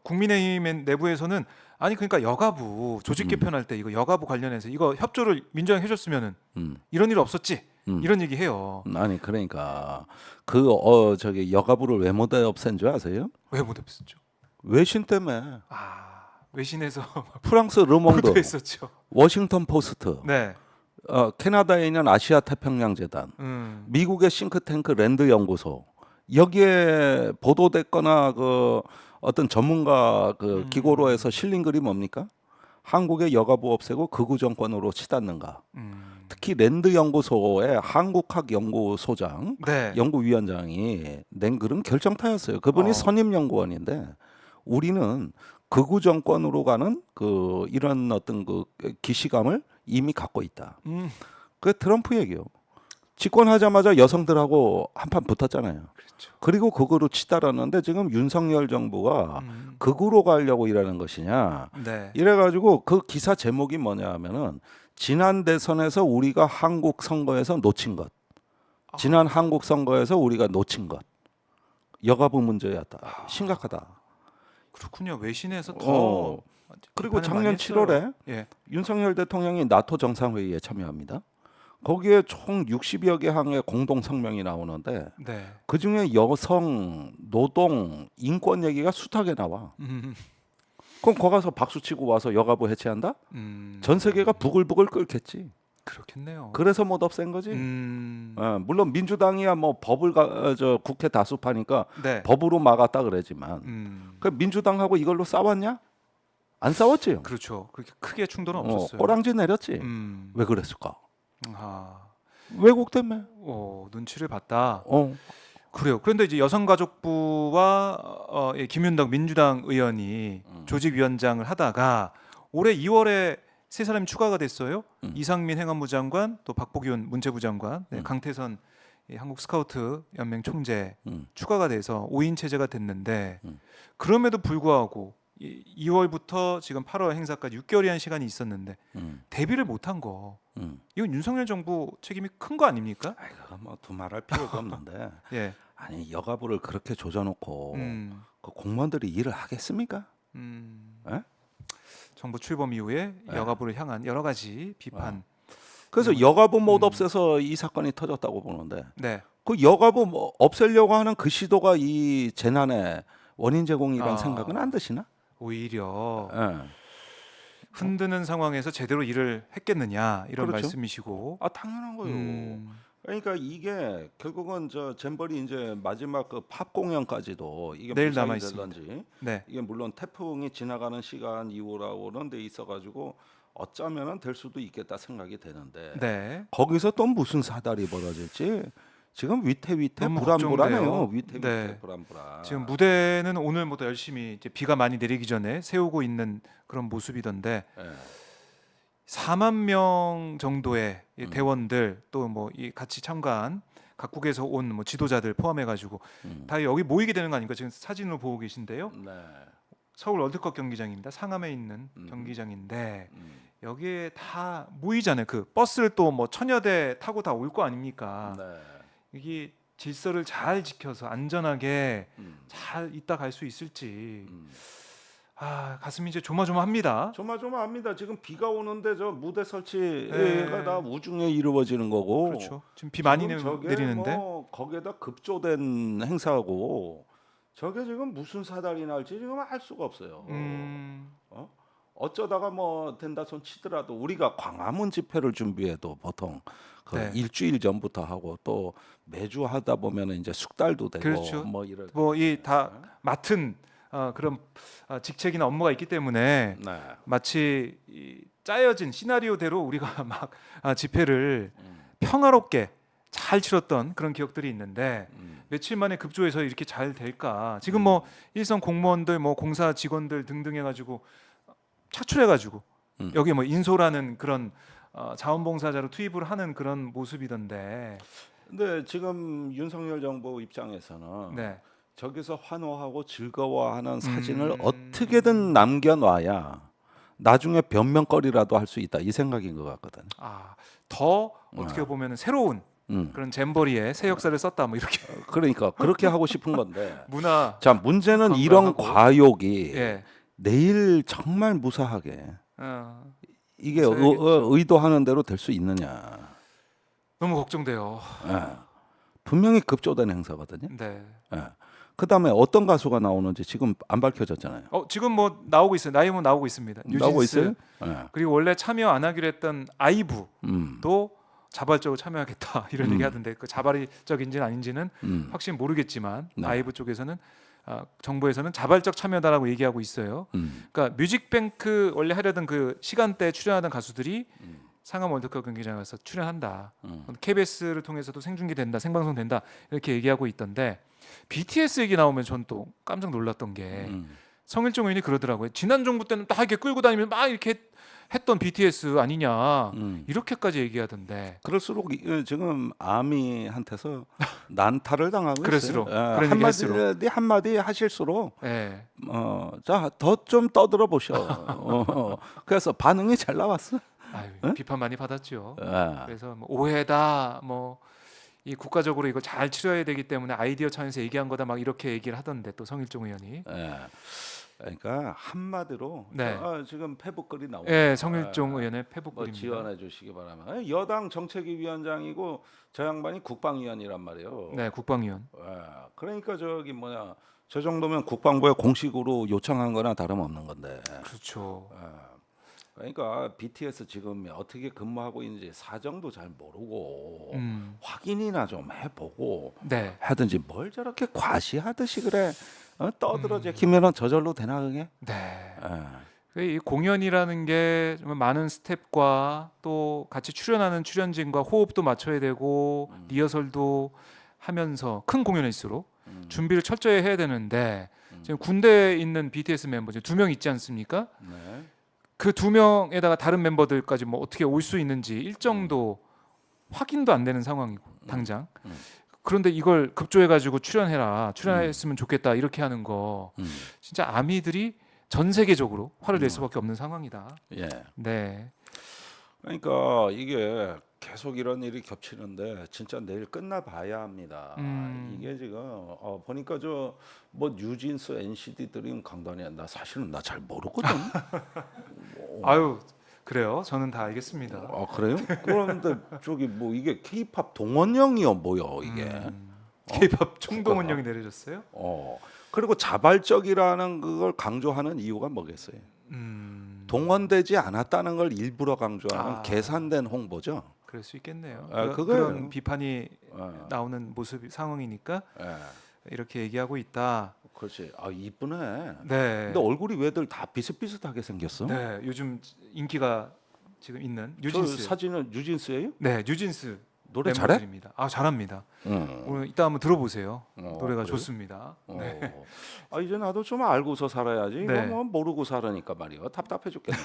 국민의힘 내부에서는 아니 그러니까 여가부 조직 개편할 때 이거 여가부 관련해서 이거 협조를 민주당 해줬으면은 이런 일 없었지 이런 얘기해요. 아니 그러니까 저기 여가부를 왜 못 없앤 줄 아세요? 왜 못 없었죠? 외신 때문에. 외신에서 프랑스 르몽드, 보도했었죠. 워싱턴 포스트, 네. 캐나다에 있는 아시아 태평양 재단, 미국의 싱크탱크 랜드 연구소 여기에 보도됐거나 그 어떤 전문가 그 기고로 해서 실린 글이 뭡니까? 한국의 여가부 없애고 극우 정권으로 치닫는가. 특히 랜드 연구소의 한국학 연구소장, 네. 연구위원장이 낸 글은 결정타였어요. 그분이 선임 연구원인데 우리는 극우 정권으로 가는 그 이런 어떤 그 기시감을 이미 갖고 있다. 그 트럼프 얘기요. 집권하자마자 여성들하고 한판 붙었잖아요. 그렇죠. 그리고 극우로 치달았는데 지금 윤석열 정부가 극우로 가려고 일하는 것이냐. 네. 이래가지고 그 기사 제목이 뭐냐 하면은 지난 대선에서 우리가 한국 선거에서 놓친 것. 지난 한국 선거에서 우리가 놓친 것. 여가부 문제였다. 심각하다. 그렇군요. 외신에서 더 그리고 비판을 작년 많이 했어요. 7월에 예. 윤석열 대통령이 나토 정상회의에 참여합니다. 거기에 총 60여 개 항의 공동 성명이 나오는데 네. 그중에 여성, 노동, 인권 얘기가 숱하게 나와. 그럼 거기 가서 박수치고 와서 여가부 해체한다? 전 세계가 부글부글 끓겠지. 그렇겠네요. 그래서 못 없앤 거지. 물론 민주당이야 뭐 법을 국회 다수파니까 네. 법으로 막았다 그러지만 그 민주당하고 이걸로 싸웠냐? 안 싸웠지요. 그렇죠. 그렇게 크게 충돌은 없었어요. 꼬랑지 내렸지. 왜 그랬을까? 왜곡 때문에. 눈치를 봤다. 그래요. 그런데 이제 여성가족부와 김윤덕 민주당 의원이 조직위원장을 하다가 올해 2월에 세 사람이 추가가 됐어요. 이상민 행안부 장관, 또 박보균 문체부 장관, 강태선 한국 스카우트 연맹 총재 추가가 돼서 5인 체제가 됐는데 그럼에도 불구하고 2월부터 지금 8월 행사까지 6개월이라는 시간이 있었는데 대비를 못한 거 이건 윤석열 정부 책임이 큰 거 아닙니까? 그건 뭐 두말할 필요가 없는데 예. 아니 여가부를 그렇게 조져놓고 그 공무원들이 일을 하겠습니까? 에? 정부 출범 이후에 여가부를 향한 여러 가지 비판. 그래서 여가부 못 없애서 이 사건이 터졌다고 보는데 네. 그 여가부 뭐 없애려고 하는 그 시도가 이 재난의 원인 제공이라는 생각은 안 드시나? 오히려 예. 흔드는 상황에서 제대로 일을 했겠느냐 이런 그렇죠. 말씀이시고. 당연한 거요. 그러니까 이게 결국은 저 잼버리 이제 마지막 그 팝 공연까지도 이게 내일 무사히 남아 있습니다. 될런지 네. 이게 물론 태풍이 지나가는 시간 이후라고는 돼 있어가지고 어쩌면은 될 수도 있겠다 생각이 되는데 네. 거기서 또 무슨 사달이 벌어질지 지금 위태위태 너무 불안불안해요. 걱정돼요. 위태위태 네. 불안불안. 지금 무대는 오늘부터 열심히 이제 비가 많이 내리기 전에 세우고 있는 그런 모습이던데 4만 명 정도의 대원들 또 뭐 이 같이 참가한 각국에서 온 뭐 지도자들 포함해가지고 다 여기 모이게 되는 거 아닙니까? 지금 사진으로 보고 계신데요. 네. 서울 월드컵 경기장입니다. 상암에 있는 경기장인데 여기에 다 모이잖아요. 그 버스를 또 뭐 천여 대 타고 다 올 거 아닙니까? 네. 이게 질서를 잘 지켜서 안전하게 잘 있다 갈 수 있을지 가슴이 이제 조마조마합니다. 조마조마합니다. 지금 비가 오는데 저 무대 설치가 네. 다 우중에 이루어지는 거고. 그렇죠. 지금 비 많이 지금 저게 내리는데 뭐 거기에다 급조된 행사고 저게 지금 무슨 사달이 날지 지금 알 수가 없어요. 어쩌다가 뭐 된다 손 치더라도 우리가 광화문 집회를 준비해도 보통 그 일주일 전부터 하고 또 매주 하다 보면은 이제 숙달도 되고 그렇죠. 뭐 이런 뭐 이 다 맡은 그런 직책이나 업무가 있기 때문에 마치 짜여진 시나리오대로 우리가 막 집회를 평화롭게 잘 치렀던 그런 기억들이 있는데 며칠 만에 급조해서 이렇게 잘 될까? 지금 뭐 일선 공무원들, 뭐 공사 직원들 등등 해가지고 차출해가지고 여기 뭐 인소라는 그런 자원봉사자로 투입을 하는 그런 모습이던데. 근데 지금 윤석열 정부 입장에서는 저기서 환호하고 즐거워하는 사진을 어떻게든 남겨놔야 나중에 변명거리라도 할 수 있다 이 생각인 것 같거든. 더 어떻게 보면 새로운 그런 잼버리에 새 역사를 썼다 뭐 이렇게 그러니까 그렇게 하고 싶은 건데. 문화. 자, 문제는 이런 건강하고. 과욕이 예. 내일 정말 무사하게 이게 써야겠죠. 의도하는 대로 될 수 있느냐. 너무 걱정돼요. 예. 분명히 급조된 행사거든요. 네. 예. 그다음에 어떤 가수가 나오는지 지금 안 밝혀졌잖아요. 지금 뭐 나오고 있어요. 나이모 나오고 있습니다. 나오고 뉴진스. 있어요? 예. 그리고 원래 참여 안 하기로 했던 아이브도 음. 자발적으로 참여하겠다 이런 얘기 하던데 그 자발적인지는 아닌지는 확실히 모르겠지만 네. 아이브 쪽에서는 정부에서는 자발적 참여다라고 얘기하고 있어요. 그러니까 뮤직뱅크 원래 하려던 그 시간대에 출연하던 가수들이 상암 월드컵 경기장에 가서 출연한다. KBS를 통해서도 생중계된다, 생방송된다 이렇게 얘기하고 있던데 BTS 얘기 나오면 전 또 깜짝 놀랐던 게 성일종 의원이 그러더라고요. 지난 정부 때는 딱 이렇게 끌고 다니면 막 이렇게 했던 BTS 아니냐 이렇게까지 얘기하던데 그럴수록 지금 아미한테서 난타를 당하고 그럴수록 있어요. 그런 얘기 할수록. 한마디 하실수록 예. 자, 더 좀 떠들어 보셔. 그래서 반응이 잘 나왔어. 아유, 비판 많이 받았죠. 예. 그래서 뭐 오해다 뭐 이 국가적으로 이거 잘 치러야 되기 때문에 아이디어 차원에서 얘기한 거다 막 이렇게 얘기를 하던데 또 성일종 의원이 예. 그러니까 한마디로 네. 지금 페북글이 나오고 예, 성일종 의원의 페북 뭐 글입니다. 지원해 주시기 바랍니다. 여당 정책위 위원장이고 저 양반이 국방위원이란 말이에요. 네, 국방위원. 그러니까 저기 뭐냐 저 정도면 국방부에 공식으로 요청한 거나 다름없는 건데. 그렇죠. 그러니까 BTS 지금 어떻게 근무하고 있는지 사정도 잘 모르고 확인이나 좀 해보고 네. 하든지 뭘 저렇게 과시하듯이 그래 떠들어제기면은 저절로 되나 그게? 네. 예. 이 공연이라는 게 정말 많은 스텝과 또 같이 출연하는 출연진과 호흡도 맞춰야 되고 리허설도 하면서 큰 공연일수록 준비를 철저히 해야 되는데 지금 군대에 있는 BTS 멤버 이제 2명 있지 않습니까? 네. 그 2명에다가 다른 멤버들까지 뭐 어떻게 올 수 있는지 일정도 확인도 안 되는 상황이고 당장. 그런데 이걸 급조해가지고 출연했으면 좋겠다 이렇게 하는 거 진짜 아미들이 전 세계적으로 화를 낼 수밖에 없는 상황이다. 예. 네. 그러니까 이게 계속 이런 일이 겹치는데 진짜 내일 끝나봐야 합니다. 이게 지금 보니까 저 뭐 뉴진스, NCT들이 강단이야. 나 사실은 나 잘 모르거든. 아유 그래요? 저는 다 알겠습니다. 그래요? 그런데 저기 뭐 이게 K-팝 동원령이요 뭐요 이게? K-팝 총동원령이 내려졌어요? 그리고 자발적이라는 그걸 강조하는 이유가 뭐겠어요? 동원되지 않았다는 걸 일부러 강조하는 계산된 홍보죠. 그럴 수 있겠네요. 그런 비판이 나오는 모습 상황이니까 이렇게 얘기하고 있다. 그렇지. 이쁘네. 네. 근데 얼굴이 왜들 다 비슷비슷하게 생겼어? 네. 요즘 인기가 지금 있는 저 뉴진스. 사진은 뉴진스예요? 네, 뉴진스. 노래 잘해? 멤버들입니다. 잘합니다. 응. 오늘 이따 한번 들어보세요. 노래가 그래요? 좋습니다. 네. 이제 나도 좀 알고서 살아야지. 네. 뭐 모르고 살으니까 말이야. 답답해 죽겠네.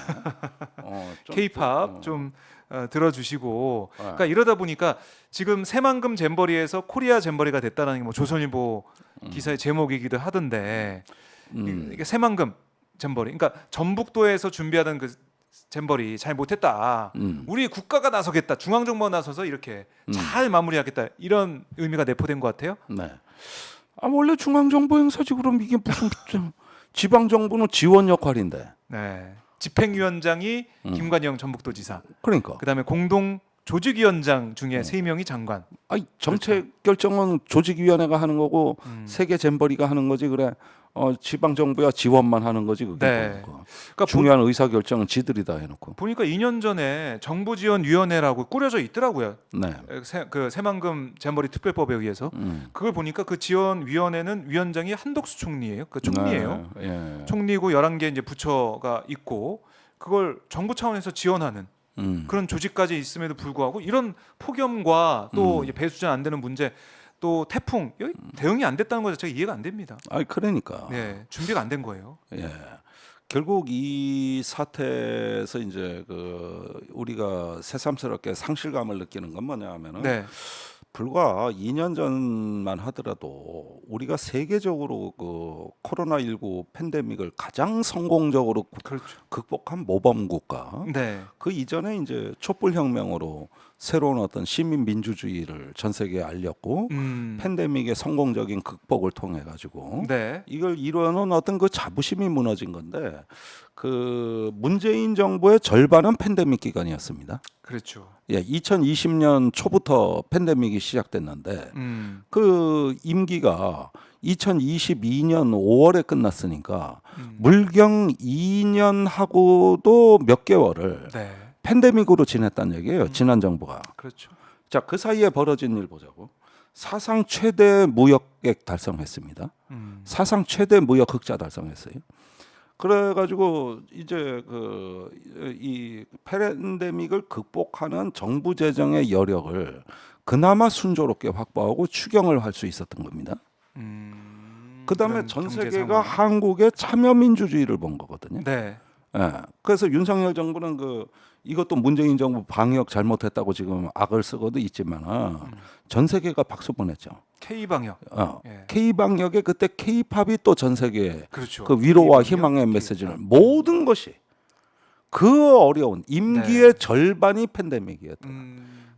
K-팝 좀 들어주시고. 그러니까 이러다 보니까 지금 새만금 잼버리에서 코리아 잼버리가 됐다는 게 뭐 조선일보 기사의 제목이기도 하던데 이게 새만금 잼버리. 그러니까 전북도에서 준비하던 그 잼버리 잘 못했다. 우리 국가가 나서겠다. 중앙 정부가 나서서 이렇게 잘 마무리하겠다. 이런 의미가 내포된 것 같아요. 네. 원래 중앙 정부 행사지 그럼 이게 무슨 지방 정부는 지원 역할인데. 네. 집행위원장이 김관영 전북도지사. 그러니까. 그다음에 공동 조직위원장 중에 3명이 장관. 정책 결정은 조직위원회가 하는 거고 세계 잼버리가 하는 거지 그래. 지방 정부야 지원만 하는 거지 그게. 네. 그러니까 중요한 의사 결정은 지들이 다 해놓고. 보니까 2년 전에 정부지원위원회라고 꾸려져 있더라고요. 네. 그 새만금 잼버리 특별법에 의해서 그걸 보니까 그 지원위원회는 위원장이 한덕수 총리예요. 그 총리예요. 네. 예. 총리고 11개 이제 부처가 있고 그걸 정부 차원에서 지원하는 그런 조직까지 있음에도 불구하고 이런 폭염과 또 이제 배수전 안 되는 문제. 또 태풍 여기 대응이 안 됐다는 거 자체가 이해가 안 됩니다. 그러니까. 네, 준비가 안 된 거예요. 예. 결국 이 사태에서 이제 우리가 새삼스럽게 상실감을 느끼는 건 뭐냐면은 네. 불과 2년 전만 하더라도 우리가 세계적으로 코로나19 팬데믹을 가장 성공적으로 그렇죠. 극복한 모범 국가. 네. 그 이전에 이제 촛불 혁명으로 새로운 어떤 시민 민주주의를 전 세계에 알렸고 팬데믹의 성공적인 극복을 통해 가지고 네. 이걸 이루어놓은 어떤 그 자부심이 무너진 건데 그 문재인 정부의 절반은 팬데믹 기간이었습니다. 그렇죠. 예, 2020년 초부터 팬데믹이 시작됐는데 그 임기가 2022년 5월에 끝났으니까 물경 2년 하고도 몇 개월을 네. 팬데믹으로 지냈다는 얘기예요. 지난 정부가. 그렇죠. 자, 그 사이에 벌어진 일 보자고. 사상 최대 무역액 달성했습니다. 사상 최대 무역 흑자 달성했어요. 그래가지고 이제 이 팬데믹을 극복하는 정부 재정의 여력을 그나마 순조롭게 확보하고 추경을 할 수 있었던 겁니다. 그다음에 전 세계가 한국의 참여 민주주의를 본 거거든요. 네. 예. 그래서 윤석열 정부는 이것도 문재인 정부 방역 잘못했다고 지금 악을 쓰고도 있지만 전 세계가 박수 보냈죠. K 방역. 예. K 방역에 그때 K-팝이 또 전 세계에 그렇죠. 그 위로와 K-방역, 희망의 K-팝. 메시지를 모든 것이 그 어려운 임기의 네. 절반이 팬데믹이었다.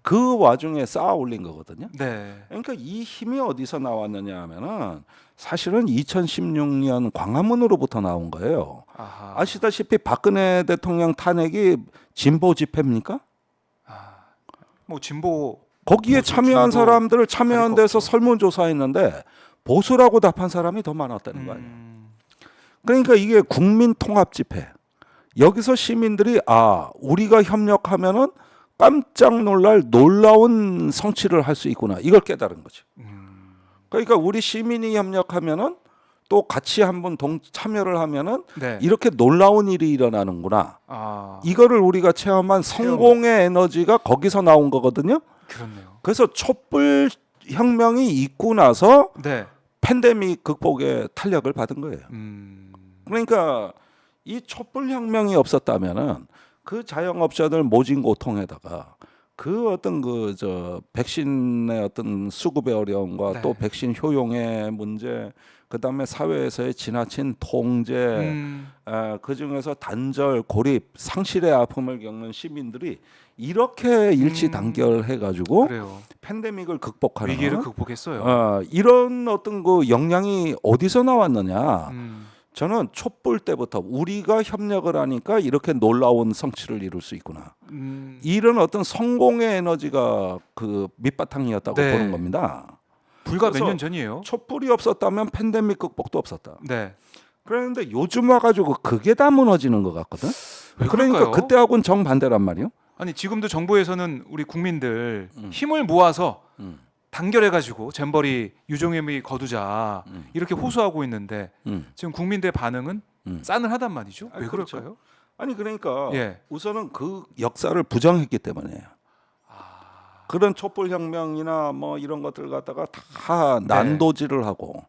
그 와중에 쌓아 올린 거거든요. 네. 그러니까 이 힘이 어디서 나왔느냐 하면은 사실은 2016년 광화문으로부터 나온 거예요. 아하. 아시다시피 박근혜 대통령 탄핵이 진보 집회입니까? 뭐 진보 거기에 보수, 참여한 진보 사람들을 참여한 가릴 거 데서 없죠. 설문조사했는데 보수라고 답한 사람이 더 많았다는 거 아니에요. 그러니까 이게 국민 통합 집회. 여기서 시민들이 우리가 협력하면은 깜짝 놀랄 놀라운 성취를 할 수 있구나. 이걸 깨달은 거죠. 그러니까 우리 시민이 협력하면은 또 같이 한번 참여를 하면은 네. 이렇게 놀라운 일이 일어나는구나. 아, 이거를 우리가 체험한 성공의 에너지가 거기서 나온 거거든요. 그렇네요. 그래서 촛불 혁명이 있고 나서 네. 팬데믹 극복에 탄력을 받은 거예요. 그러니까 이 촛불 혁명이 없었다면은 그 자영업자들 모진 고통에다가 그 어떤 백신의 어떤 수급의 어려움과 네. 또 백신 효용의 문제, 그다음에 사회에서의 지나친 통제, 그 중에서 단절, 고립, 상실의 아픔을 겪는 시민들이 이렇게 일치단결해가지고 그래요. 팬데믹을 극복하는 위기를 극복했어요. 이런 어떤 그 역량이 어디서 나왔느냐? 저는 촛불 때부터 우리가 협력을 하니까 이렇게 놀라운 성취를 이룰 수 있구나. 이런 어떤 성공의 에너지가 그 밑바탕이었다고 네. 보는 겁니다. 불과 몇 그래서 년 전이에요. 촛불이 없었다면 팬데믹 극복도 없었다. 네. 그런데 요즘 와가지고 그게 다 무너지는 것 같거든. 왜 그러니까 그럴까요? 그때하고는 정반대란 말이요. 아니 지금도 정부에서는 우리 국민들 힘을 모아서 단결해가지고 잼버리 유종의미 거두자 이렇게 호소하고 있는데 지금 국민들의 반응은 싸늘하단 말이죠. 왜 그렇죠. 그럴까요? 아니 그러니까 예. 우선은 그 역사를 부정했기 때문이에요. 그런 촛불 혁명이나 뭐 이런 것들 갖다가 다 난도질을 하고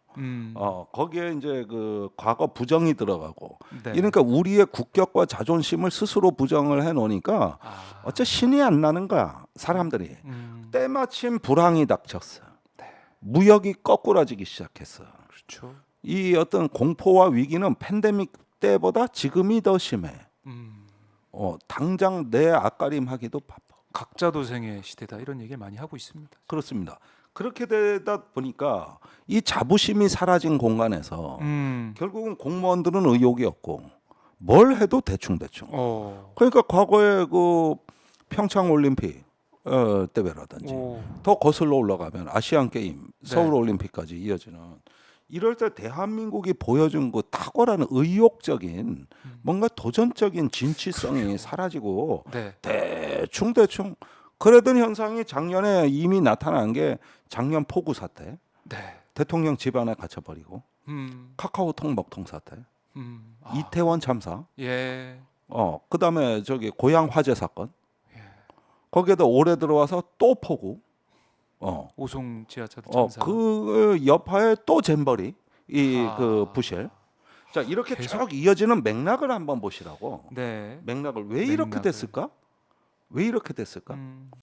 거기에 이제 그 과거 부정이 들어가고 네. 그러니까 우리의 국격과 자존심을 스스로 부정을 해 놓으니까 어째 신이 안 나는 거야 사람들이. 때마침 불황이 닥쳤어. 무역이 거꾸라지기 시작했어. 그렇죠. 이 어떤 공포와 위기는 팬데믹 때보다 지금이 더 심해. 당장 내 앞가림하기도 바빠. 각자 도생의 시대다 이런 얘기를 많이 하고 있습니다. 그렇습니다. 그렇게 되다 보니까 이 자부심이 사라진 공간에서 결국은 공무원들은 의욕이 없고 뭘 해도 대충. 그러니까 과거에 그 평창 올림픽 때라든지 더 거슬러 올라가면 아시안 게임, 서울 올림픽까지 이어지는 이럴 때 대한민국이 보여준 그 탁월한 의욕적인 뭔가 도전적인 진취성이 사라지고 대충 그러던 현상이 작년에 이미 나타난 게 작년 포구 사태, 대통령 집안에 갇혀버리고 카카오톡 먹통 사태, 이태원 참사, 그다음에 저기 고양 화재 사건, 거기에다 올해 들어와서 또 포구, 오송 지하차도 참사. 그 여파에 또 잼버리 그 부실. 자 이렇게 쭉 이어지는 맥락을 한번 보시라고. 맥락을 왜 이렇게 됐을까?